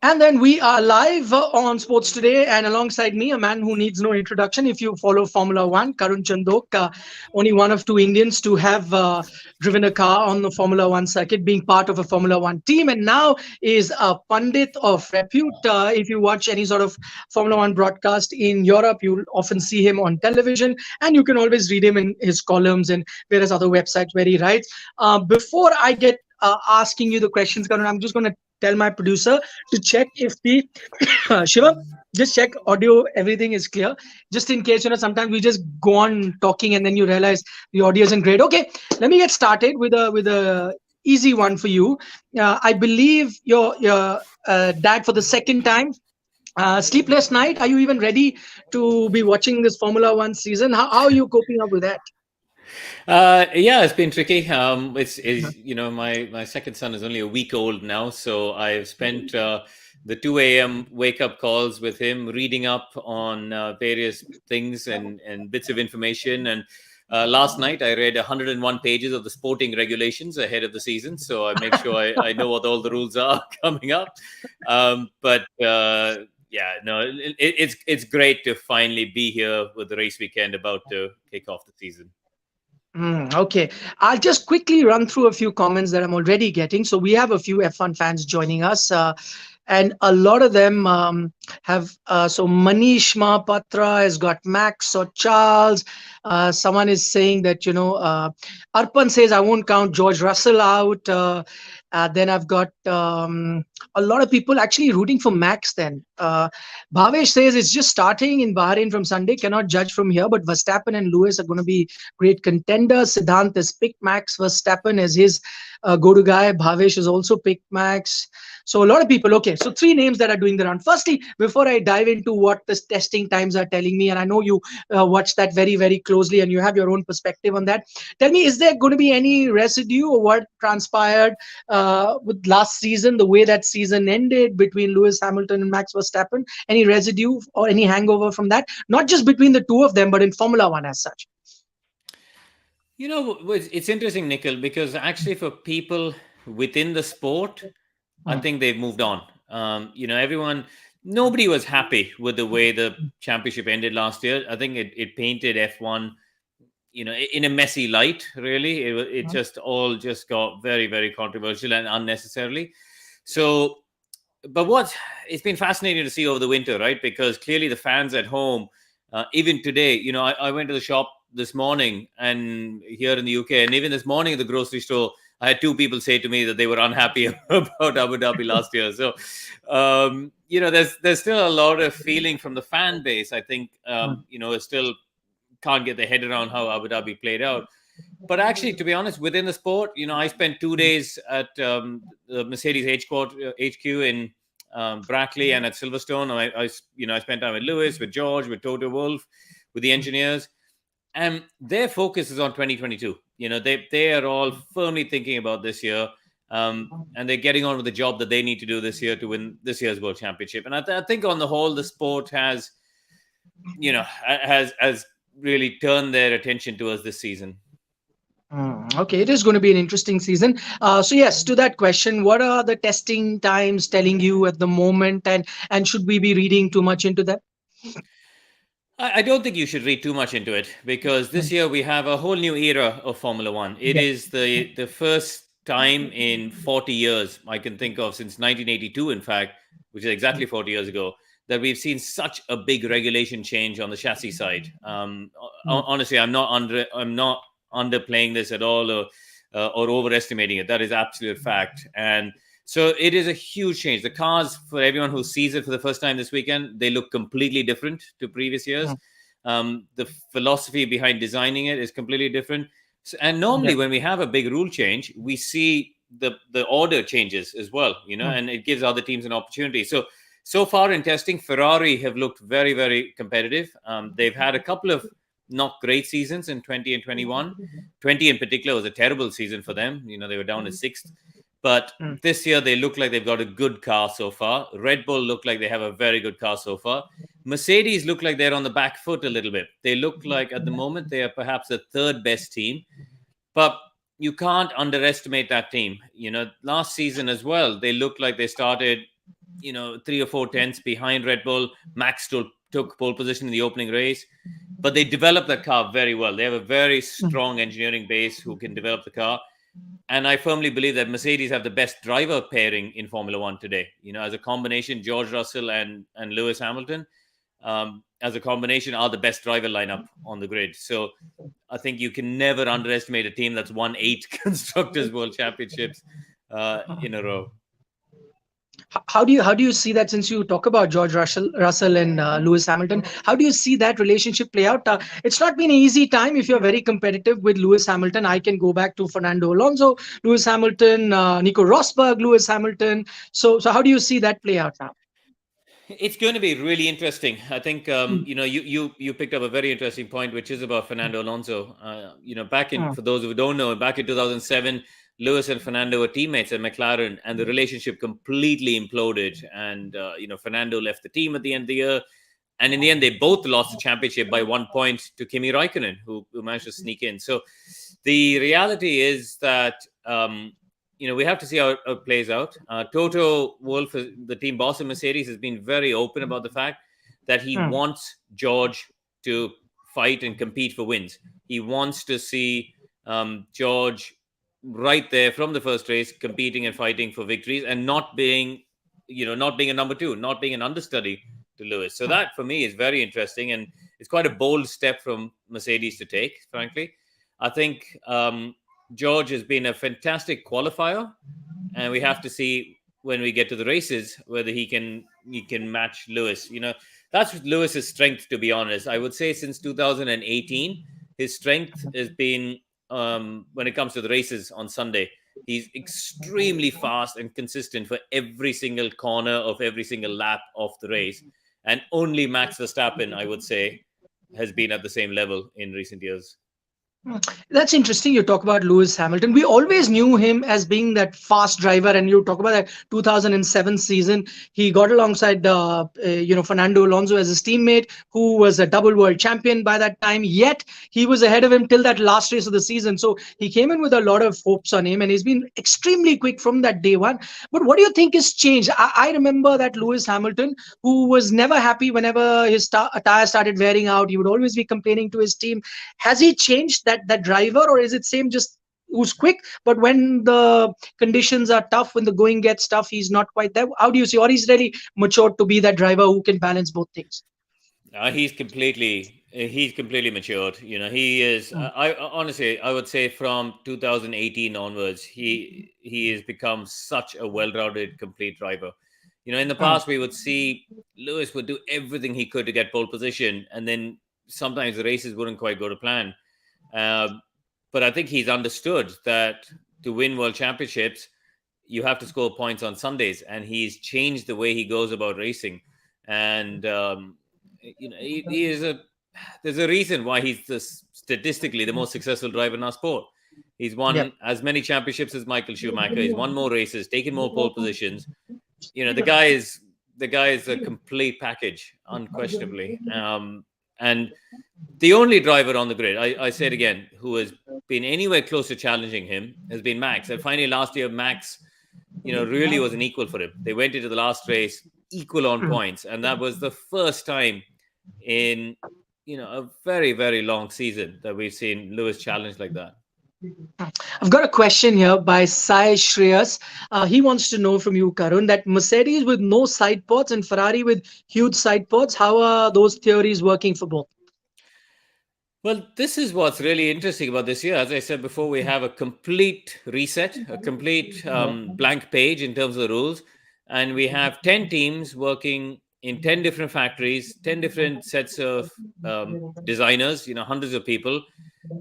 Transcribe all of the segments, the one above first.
And then we are live on Sports Today, and alongside me, a man who needs no introduction. If you follow Formula One, Karun Chandhok, only one of two Indians to have driven a car on the Formula One circuit, being part of a Formula One team, and now is a pundit of repute. If you watch any sort of Formula One broadcast in Europe, you'll often see him on television, and you can always read him in his columns and various other websites where he writes. Before I get asking you the questions, Karun, I'm just going to tell my producer to check if the Shiva, just check audio, everything is clear. Just in case, sometimes we just go on talking and then you realize the audio isn't great. Okay, let me get started with a easy one for you. I believe your dad for the second time. Sleepless night. Are you even ready to be watching this Formula One season? How are you coping up with that? Yeah, it's been tricky. It's my second son is only a week old now, so I've spent the 2 a.m. wake up calls with him, reading up on various things and bits of information. And last night I read 101 pages of the sporting regulations ahead of the season, so I make sure I know what all the rules are coming up. But yeah, no, it's great to finally be here with the race weekend about to kick off the season. Okay, I'll just quickly run through a few comments that I'm already getting. So we have a few F1 fans joining us, and a lot of them have. So Manish Mahapatra has got Max or Charles. Someone is saying that Arpan says I won't count George Russell out. Then I've got a lot of people actually rooting for Max. Then Bhavesh says it's just starting in Bahrain from Sunday. Cannot judge from here, but Verstappen and Lewis are going to be great contenders. Siddhant has picked Max Verstappen as his go-to guy. Bhavesh has also picked Max. So a lot of people. Okay, so three names that are doing the round. Firstly, before I dive into what the testing times are telling me, and I know you watch that very, very closely, and you have your own perspective on that. Tell me, is there going to be any residue of what transpired with last season, the way that season ended between Lewis Hamilton and Max Verstappen? Any residue or any hangover from that? Not just between the two of them, but in Formula One as such. It's interesting, Nikhil, because actually for people within the sport, I Mm. think they've moved on. Nobody was happy with the way the championship ended last year. I think it painted F1, in a messy light, really. It just got very, very controversial and unnecessarily. So, but it's been fascinating to see over the winter, right? Because clearly the fans at home, even today, I went to the shop this morning and here in the UK, and even this morning at the grocery store, I had two people say to me that they were unhappy about Abu Dhabi last year. So, there's still a lot of feeling from the fan base. I think, it still can't get their head around how Abu Dhabi played out. But actually, to be honest, within the sport, I spent 2 days at the Mercedes HQ in Brackley and at Silverstone. I spent time with Lewis, with George, with Toto Wolff, with the engineers, and their focus is on 2022. They are all firmly thinking about this year, and they're getting on with the job that they need to do this year to win this year's World Championship. And I think on the whole, the sport has really turned their attention to us this season. Okay, it is going to be an interesting season. So yes, to that question, what are the testing times telling you at the moment, and should we be reading too much into that? I don't think you should read too much into it because this year we have a whole new era of Formula One. It Yes. is the first time in 40 years I can think of, since 1982, in fact, which is exactly 40 years ago, that we've seen such a big regulation change on the chassis side. Honestly, I'm not underplaying this at all or overestimating it. That is absolute fact. And so it is a huge change. The cars, for everyone who sees it for the first time this weekend, they look completely different to previous years. The philosophy behind designing it is completely different. And normally when we have a big rule change, we see the order changes as well, and it gives other teams an opportunity. So far in testing, Ferrari have looked very, very competitive. They've had a couple of not great seasons in 20 and 21. 20 in particular was a terrible season for them. They were down to sixth. But this year, they look like they've got a good car so far. Red Bull look like they have a very good car so far. Mercedes look like they're on the back foot a little bit. They look like at the moment they are perhaps the third best team. But you can't underestimate that team. Last season as well, they looked like they started three or four tenths behind Red Bull. Max still took pole position in the opening race, but they developed that car very well. They have a very strong engineering base who can develop the car. And I firmly believe that Mercedes have the best driver pairing in Formula One today. As a combination, George Russell and Lewis Hamilton, as a combination, are the best driver lineup on the grid. So I think you can never underestimate a team that's won 8 constructors world championships in a row. How do you see that, since you talk about George Russell and Lewis Hamilton? How do you see that relationship play out? It's not been an easy time if you're very competitive with Lewis Hamilton. I can go back to Fernando Alonso, Lewis Hamilton, Nico Rosberg, Lewis Hamilton. So how do you see that play out now? It's going to be really interesting. I think you picked up a very interesting point, which is about Fernando Alonso. Back in, for those who don't know, back in 2007, Lewis and Fernando were teammates at McLaren, and the relationship completely imploded. And Fernando left the team at the end of the year, and in the end, they both lost the championship by 1 point to Kimi Raikkonen, who managed to sneak in. So the reality is that we have to see how it plays out. Toto Wolff, the team boss of Mercedes, has been very open about the fact that he wants George to fight and compete for wins. He wants to see George right there from the first race, competing and fighting for victories, and not being a number two, not being an understudy to Lewis. So that, for me, is very interesting, and it's quite a bold step from Mercedes to take, frankly. I think George has been a fantastic qualifier, and we have to see when we get to the races whether he can match Lewis. That's Lewis's strength, to be honest. I would say since 2018, his strength has been when it comes to the races on Sunday. He's extremely fast and consistent for every single corner of every single lap of the race. And only Max Verstappen, I would say, has been at the same level in recent years. That's interesting. You talk about Lewis Hamilton. We always knew him as being that fast driver, and you talk about that 2007 season. He got alongside, Fernando Alonso as his teammate, who was a double world champion by that time. Yet he was ahead of him till that last race of the season. So he came in with a lot of hopes on him, and he's been extremely quick from that day one. But what do you think has changed? I remember that Lewis Hamilton, who was never happy whenever his tire started wearing out. He would always be complaining to his team. Has he changed that driver, or is it same, just who's quick, but when the conditions are tough, when the going gets tough, he's not quite there? How do you see, or he's really matured to be that driver who can balance both things? He's completely matured. He is. I honestly, I would say from 2018 onwards, he has become such a well-rounded, complete driver. In the past, we would see Lewis would do everything he could to get pole position, and then sometimes the races wouldn't quite go to plan. But I think he's understood that to win world championships, you have to score points on Sundays, and he's changed the way he goes about racing. And there's a reason why he's statistically the most successful driver in our sport. He's won as many championships as Michael Schumacher. He's won more races, taken more pole positions. The guy is a complete package, unquestionably. And the only driver on the grid, I say it again, who has been anywhere close to challenging him has been Max. And finally, last year, Max, really was an equal for him. They went into the last race equal on points. And that was the first time in, a very, very long season that we've seen Lewis challenge like that. I've got a question here by Sai Shreyas. He wants to know from you, Karun, that Mercedes with no side pods and Ferrari with huge side pods, how are those theories working for both? Well, this is what's really interesting about this year. As I said before, we have a complete reset, a complete blank page in terms of the rules. And we have 10 teams working in 10 different factories, 10 different sets of designers, hundreds of people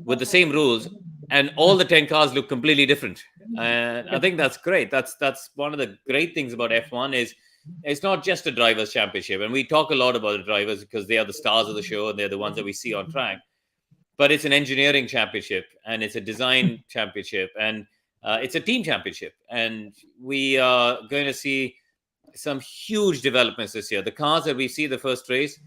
with the same rules. And all the 10 cars look completely different. And I think that's great. That's one of the great things about F1 is it's not just a drivers' championship. And we talk a lot about the drivers because they are the stars of the show and they're the ones that we see on track. But it's an engineering championship and it's a design championship and it's a team championship. And we are going to see some huge developments this year. The cars that we see the first race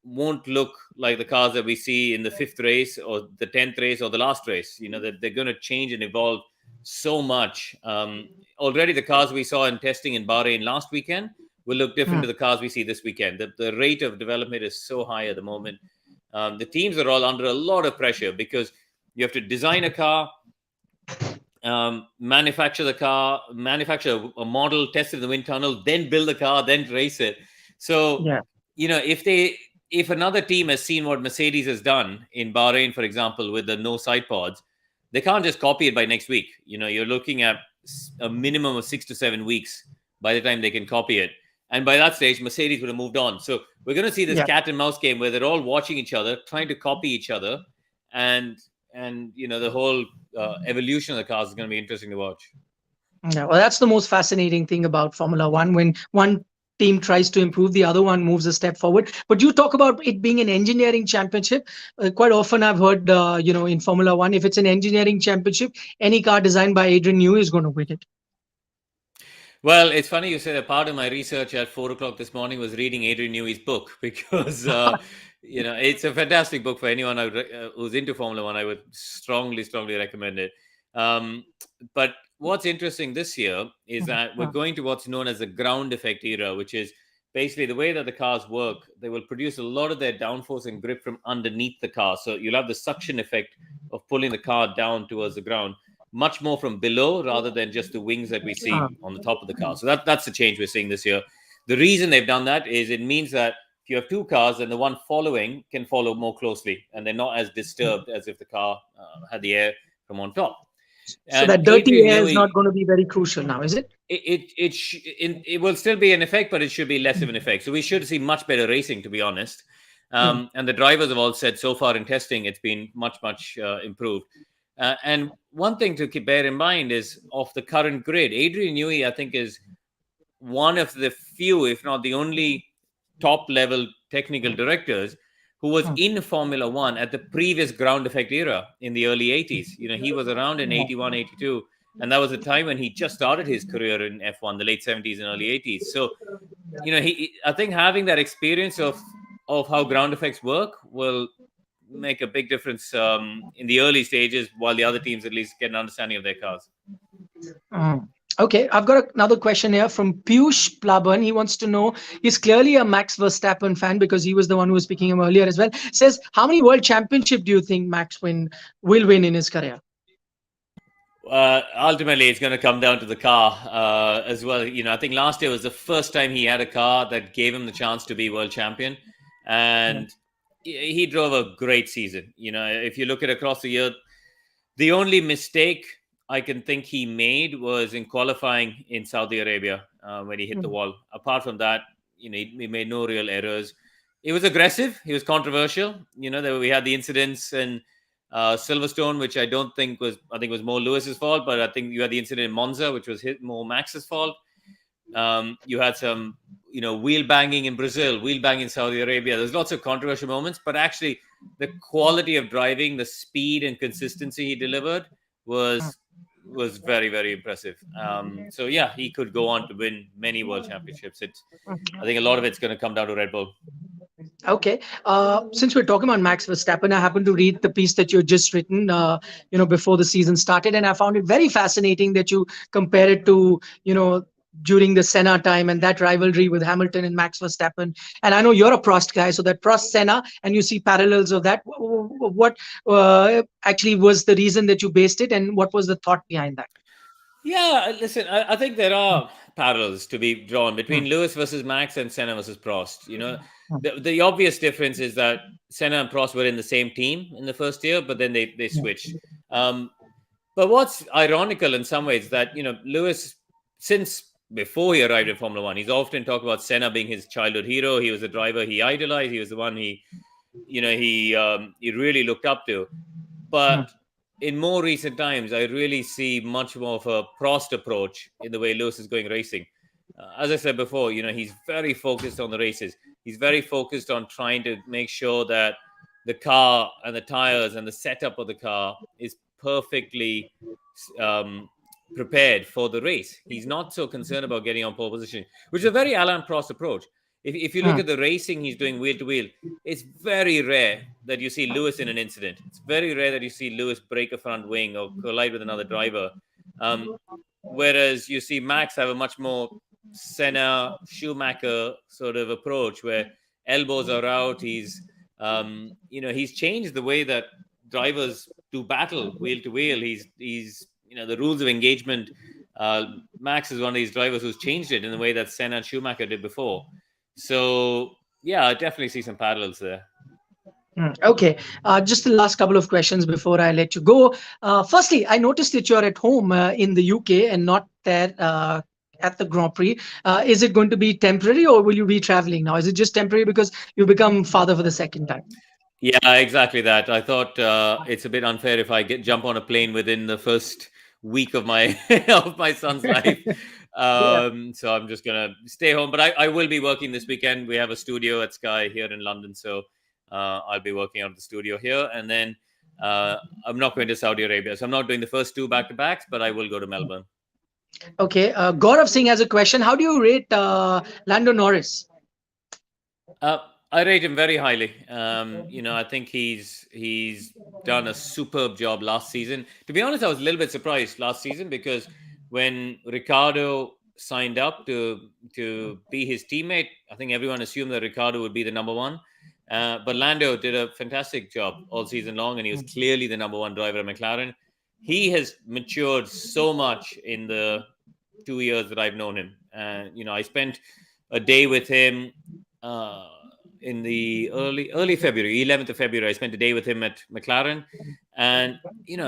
won't look like the cars that we see in the 5th race or the 10th race or the last race. That they're going to change and evolve so much. Already the cars we saw in testing in Bahrain last weekend will look different Hmm. to the cars we see this weekend. The rate of development is so high at the moment. The teams are all under a lot of pressure because you have to design a car, manufacture the car, manufacture a model, test it in the wind tunnel, then build the car, then race it. So, Yeah. if another team has seen what Mercedes has done in Bahrain, for example, with the no side pods, they can't just copy it by next week. You're looking at a minimum of 6 to 7 weeks by the time they can copy it. And by that stage, Mercedes would have moved on. So we're going to see this Yeah. cat and mouse game where they're all watching each other, trying to copy each other, and the whole evolution of the cars is going to be interesting to watch. Yeah, well, that's the most fascinating thing about Formula One. When one team tries to improve, the other one moves a step forward. But you talk about it being an engineering championship. Quite often, I've heard, in Formula One, if it's an engineering championship, any car designed by Adrian Newey is going to win it. Well, it's funny you said that. Part of my research at 4 o'clock this morning was reading Adrian Newey's book because it's a fantastic book for anyone who's into Formula One. I would strongly, strongly recommend it. But what's interesting this year is that we're going to what's known as the ground effect era, which is basically the way that the cars work. They will produce a lot of their downforce and grip from underneath the car. So you'll have the suction effect of pulling the car down towards the ground much more from below rather than just the wings that we see on the top of the car. So that's the change we're seeing this year. The reason they've done that is it means that if you have two cars, and the one following can follow more closely, and they're not as disturbed as if the car had the air from on top. So And that dirty Adrian air is not Newey, going to be very crucial now, is it? it will still be an effect, but it should be less of an effect. So we should see much better racing, to be honest. And the drivers have all said so far in testing, it's been much improved. And one thing to bear in mind is of the current grid, Adrian Newey, I think, is one of the few, if not the only, top level technical directors who was in Formula One at the previous ground effect era in the early 80s. He was around in 81, 82. And that was the time when he just started his career in F1, the late 70s and early 80s. So, I think having that experience of how ground effects work will make a big difference in the early stages, while the other teams at least get an understanding of their cars. Okay, I've got another question here from Piyush Plaban. He wants to know, he's clearly a Max Verstappen fan because he was the one who was speaking him earlier as well. Says, how many world championship do you think Max will win in his career? Ultimately, it's going to come down to the car as well. I think last year was the first time he had a car that gave him the chance to be world champion. And he drove a great season. If you look at across the year, the only mistake I can think he made was in qualifying in Saudi Arabia when he hit the wall. Apart from that, he made no real errors. It was aggressive. He was controversial. We had the incidents and Silverstone, which I think was more Lewis's fault, but I think you had the incident in Monza, which was more Max's fault. You had some, wheel banging in Brazil, wheel banging in Saudi Arabia. There's lots of controversial moments, but actually the quality of driving, the speed and consistency he delivered was very, very impressive. So yeah, he could go on to win many world championships. I think a lot of it's going to come down to Red Bull. Okay. Since we're talking about Max Verstappen, I happened to read the piece that you had just written, before the season started, and I found it very fascinating that you compare it to, during the Senna time and that rivalry with Hamilton and Max Verstappen. And I know you're a Prost guy, so that Prost Senna, and you see parallels of that. What actually was the reason that you based it, and what was the thought behind that? Yeah, listen, I think there are parallels to be drawn between Lewis versus Max and Senna versus Prost. The obvious difference is that Senna and Prost were in the same team in the first year, but then they switched. But what's ironical in some ways that, Lewis, since before he arrived in Formula One, he's often talked about Senna being his childhood hero. He was a driver he idolized. He was the one he really looked up to. But in more recent times, I really see much more of a Prost approach in the way Lewis is going racing. As I said before, he's very focused on the races. He's very focused on trying to make sure that the car and the tires and the setup of the car is perfectly prepared for the race. He's not so concerned about getting on pole position, which is a very Alain Prost approach. If you look at the racing he's doing wheel to wheel, it's very rare that you see Lewis in an incident. It's very rare that you see Lewis break a front wing or collide with another driver. Whereas you see Max have a much more Senna Schumacher sort of approach where elbows are out. He's changed the way that drivers do battle wheel to wheel. He's the rules of engagement. Max is one of these drivers who's changed it in the way that Senna and Schumacher did before. So yeah, I definitely see some parallels there. Okay, just the last couple of questions before I let you go. Firstly, I noticed that you're at home in the UK and not there at the Grand Prix. Is it going to be temporary or will you be traveling now? Is it just temporary because you become father for the second time? Yeah, exactly that. I thought it's a bit unfair if I jump on a plane within the first week of my of my son's life. Yeah. So I'm just gonna stay home. But I will be working this weekend. We have a studio at Sky here in London, so I'll be working out of the studio here, and then uh, I'm not going to Saudi Arabia. So I'm not doing the first two back to backs, but I will go to Melbourne. Okay, Gaurav Singh has a question. How do you rate Lando Norris? Uh, I rate him very highly. I think he's done a superb job last season. To be honest, I was a little bit surprised last season because when Ricardo signed up to be his teammate, I think everyone assumed that Ricardo would be the number one. But Lando did a fantastic job all season long, and he was clearly the number one driver at McLaren. He has matured so much in the 2 years that I've known him. I spent a day with him uh, in the early February, 11th of February. I spent a day with him at McLaren, and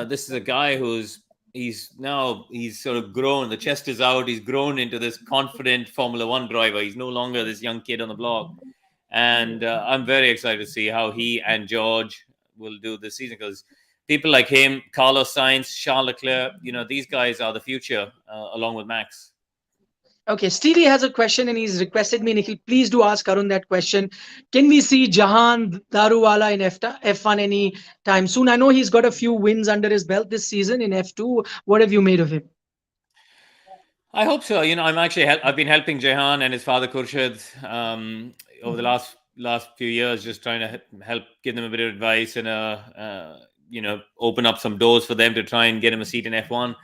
this is a guy he's sort of grown. The chest is out. He's grown into this confident Formula One driver. He's no longer this young kid on the block, and I'm very excited to see how he and George will do this season because people like him, Carlos Sainz, Charles Leclerc, these guys are the future along with Max. Okay, Steely has a question and he's requested me, Nikhil, please do ask Karun that question. Can we see Jahan Daruwala in F1 any time soon? I know he's got a few wins under his belt this season in F2. What have you made of him? I hope so. I've been helping Jehan and his father Khurshid over the last few years, just trying to help give them a bit of advice and open up some doors for them to try and get him a seat in F1.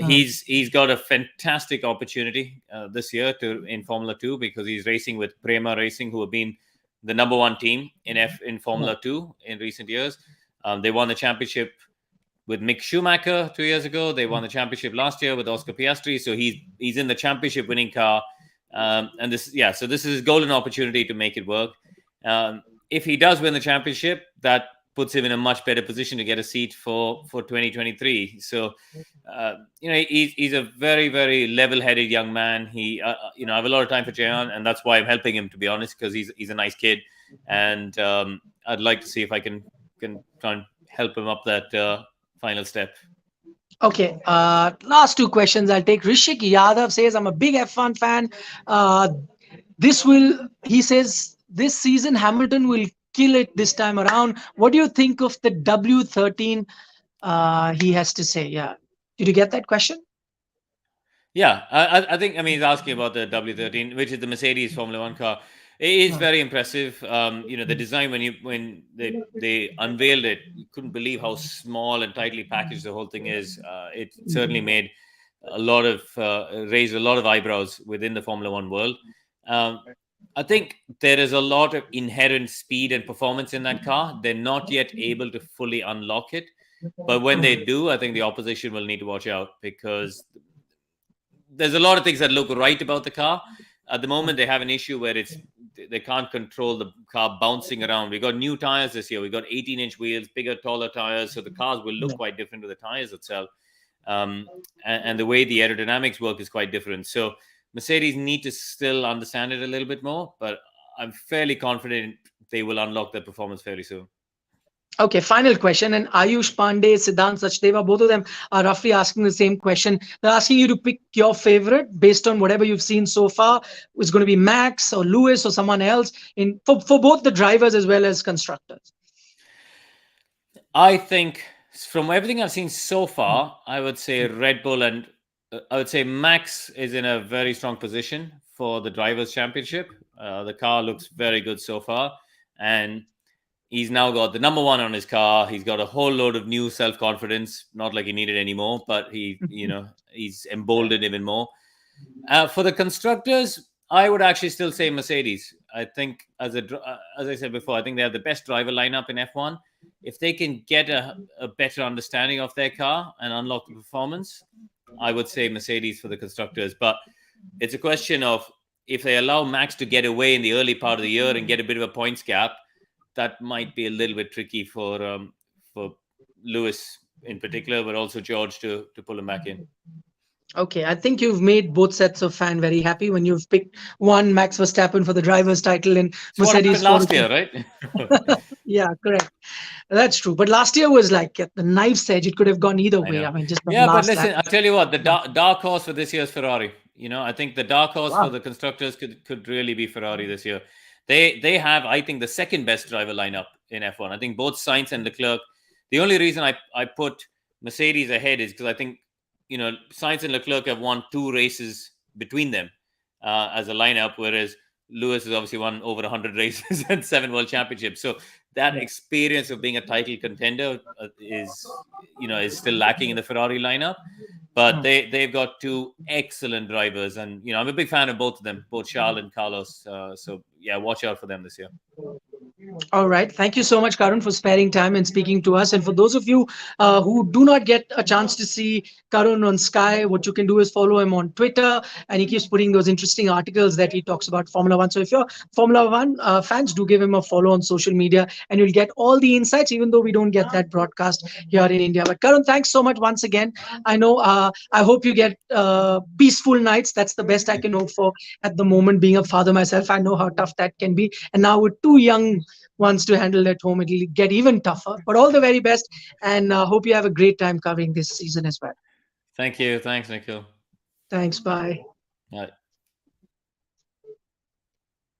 He's got a fantastic opportunity this year in Formula 2 because he's racing with Prema Racing, who have been the number one team in Formula 2 in recent years. They won the championship with Mick Schumacher 2 years ago. They won the championship last year with Oscar Piastri. So he's in the championship winning car. So this is his golden opportunity to make it work. If he does win the championship, that puts him in a much better position to get a seat for 2023. So, he's a very, very level-headed young man. I have a lot of time for Jehan, and that's why I'm helping him, to be honest, because he's a nice kid. And I'd like to see if I can try and help him up that final step. Okay, last two questions I'll take. Rishik Yadav says, I'm a big F1 fan. He says, this season Hamilton will kill it this time around. What do you think of the W13? He has to say, yeah. Did you get that question? Yeah, I think, he's asking about the W13, which is the Mercedes Formula One car. It is very impressive. The design when they unveiled it, you couldn't believe how small and tightly packaged the whole thing is. It certainly made raised a lot of eyebrows within the Formula One world. I think there is a lot of inherent speed and performance in that car. They're not yet able to fully unlock it, but when they do, I think the opposition will need to watch out because there's a lot of things that look right about the car. At the moment, they have an issue where they can't control the car bouncing around. We got new tires this year. We got 18-inch wheels, bigger, taller tires, so the cars will look quite different to the tires itself. And the way the aerodynamics work is quite different. So Mercedes need to still understand it a little bit more, but I'm fairly confident they will unlock that performance fairly soon. Okay, final question. And Ayush Pandey, Siddhant Sachdeva, both of them are roughly asking the same question. They're asking you to pick your favorite based on whatever you've seen so far. It's going to be Max or Lewis or someone else for both the drivers as well as constructors. I think from everything I've seen so far, I would say Red Bull and I would say Max is in a very strong position for the Drivers' Championship. The car looks very good so far. And he's now got the number one on his car. He's got a whole load of new self-confidence, not like he needed anymore, but he's emboldened even more. For the constructors, I would actually still say Mercedes. I think, as I said before, I think they have the best driver lineup in F1. If they can get a better understanding of their car and unlock the performance, I would say Mercedes for the constructors. But it's a question of, if they allow Max to get away in the early part of the year and get a bit of a points gap, that might be a little bit tricky for Lewis in particular, but also George to pull him back in. Okay, I think you've made both sets of fan very happy when you've picked one Max Verstappen for the driver's title and It's what Mercedes happened for. last year, right? Yeah, correct. That's true. But last year was like at the knife's edge. It could have gone either I way. know. I mean, just that Yeah, but last lap. listen, I'll tell you what, the Yeah. dark horse for this year's Ferrari. I think the dark horse for Wow. the constructors could really be Ferrari this year. They have, I think, the second best driver lineup in F1. I think both Sainz and Leclerc. The only reason I put Mercedes ahead is because I think, Sainz and Leclerc have won 2 races between them as a lineup, whereas Lewis has obviously won over 100 races and 7 world championships. So that experience of being a title contender is still lacking in the Ferrari lineup. But they've got 2 excellent drivers, and I'm a big fan of both of them, both Charles and Carlos. So yeah, watch out for them this year. All right. Thank you so much, Karun, for sparing time and speaking to us. And for those of you who do not get a chance to see Karun on Sky, what you can do is follow him on Twitter. And he keeps putting those interesting articles that he talks about Formula One. So if you're Formula One fans, do give him a follow on social media and you'll get all the insights, even though we don't get that broadcast here in India. But Karun, thanks so much once again. I know, I hope you get peaceful nights. That's the best I can hope for at the moment. Being a father myself, I know how tough that can be. And now with 2 young ones to handle at home, it'll get even tougher. But all the very best, and hope you have a great time covering this season as well. Thank you. Thanks, Nikhil. Thanks. Bye. Bye.